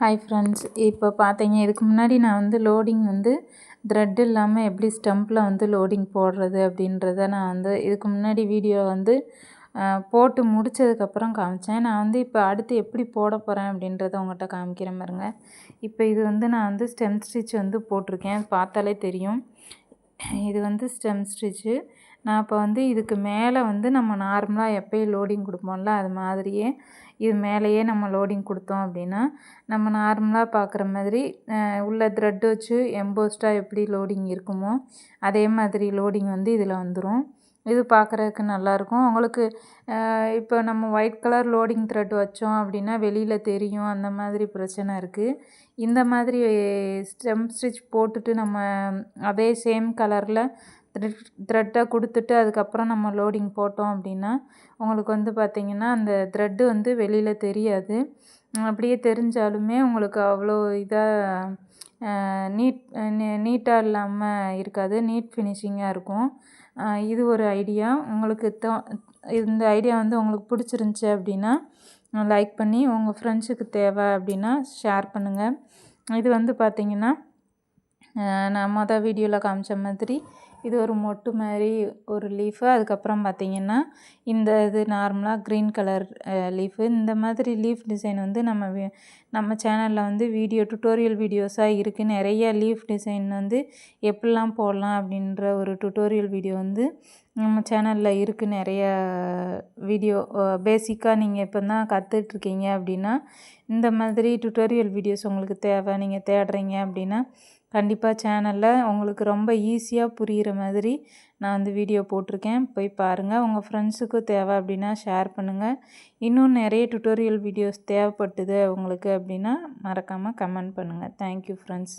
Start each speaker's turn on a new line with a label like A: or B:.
A: Hi friends, இப்போ பார்த்தீங்க இதுக்கு முன்னாடி நான் வந்து லோடிங் வந்து த்ரெட் இல்லாமல் எப்படி ஸ்டம்பில் வந்து லோடிங் போடுறது அப்படின்றத நான் வந்து இதுக்கு முன்னாடி வீடியோ வந்து போட்டு முடித்ததுக்கப்புறம் காமிச்சேன். நான் வந்து இப்போ அடுத்து எப்படி போட போகிறேன் அப்படின்றத உங்கள்கிட்ட காமிக்கிறேன் பாருங்க. இப்போ இது வந்து நான் வந்து ஸ்டெம் ஸ்டிச் வந்து போட்டிருக்கேன், பார்த்தாலே தெரியும். இது வந்து ஸ்டெம் ஸ்டிச்சு. நான் இப்போ வந்து இதுக்கு மேலே வந்து நம்ம நார்மலாக எப்போயும் லோடிங் கொடுப்போம்ல, அது மாதிரியே இது மேலேயே நம்ம லோடிங் கொடுத்தோம் அப்படின்னா நம்ம நார்மலாக பார்க்குற மாதிரி உள்ள த்ரெட் வச்சு எம்போஸ்டாக எப்படி லோடிங் இருக்குமோ அதே மாதிரி லோடிங் வந்து இதில் வந்துடும். இது பார்க்குறதுக்கு நல்லாயிருக்கும். உங்களுக்கு இப்போ நம்ம ஒயிட் கலர் லோடிங் த்ரெட் வச்சோம் அப்படின்னா வெளியில் தெரியும், அந்த மாதிரி பிரச்சனை இருக்குது. இந்த மாதிரி ஸ்டெம் ஸ்டிச் போட்டுட்டு நம்ம அதே சேம் கலரில் த்ரெட்டை கொடுத்துட்டு அதுக்கப்புறம் நம்ம லோடிங் போட்டோம் அப்படின்னா உங்களுக்கு வந்து பார்த்திங்கன்னா அந்த த்ரெட்டு வந்து வெளியில் தெரியாது. அப்படியே தெரிஞ்சாலுமே உங்களுக்கு அவ்வளோ இதாக நீட்டாக இல்லாமல் இருக்காது, நீட் ஃபினிஷிங்காக இருக்கும். இது ஒரு ஐடியா. உங்களுக்கு இந்த ஐடியா வந்து உங்களுக்கு பிடிச்சிருந்துச்சி அப்படின்னா லைக் பண்ணி உங்கள் ஃப்ரெண்ட்ஸுக்கு தேவை அப்படின்னா ஷேர் பண்ணுங்கள். இது வந்து பார்த்திங்கன்னா நான் மொதல் வீடியோவில் காமிச்ச மாதிரி இது ஒரு மொட்டு மாதிரி ஒரு லீஃபு. அதுக்கப்புறம் பார்த்திங்கன்னா இந்த இது நார்மலாக க்ரீன் கலர் லீஃபு. இந்த மாதிரி லீஃப் டிசைன் வந்து நம்ம சேனலில் வந்து டுட்டோரியல் வீடியோஸாக இருக்குது. நிறைய லீஃப் டிசைன் வந்து எப்படிலாம் போடலாம் அப்படின்ற ஒரு டுட்டோரியல் வீடியோ வந்து நம்ம சேனலில் இருக்குது. நிறைய வீடியோ பேசிக்காக நீங்கள் இப்போ தான் கற்றுட்ருக்கீங்க அப்படின்னா இந்த மாதிரி டுட்டோரியல் வீடியோஸ் உங்களுக்கு தேவை, நீங்கள் தேடுறீங்க அப்படின்னா கண்டிப்பாக சேனலில் உங்களுக்கு ரொம்ப ஈஸியாக புரிகிற மாதிரி நான் வந்து வீடியோ போட்டிருக்கேன், போய் பாருங்கள். உங்கள் ஃப்ரெண்ட்ஸுக்கும் தேவை அப்படின்னா ஷேர் பண்ணுங்கள். இன்னும் நிறைய டுட்டோரியல் வீடியோஸ் தேவைப்பட்டுது உங்களுக்கு அப்படின்னா மறக்காமல் கமெண்ட் பண்ணுங்கள். Thank you friends.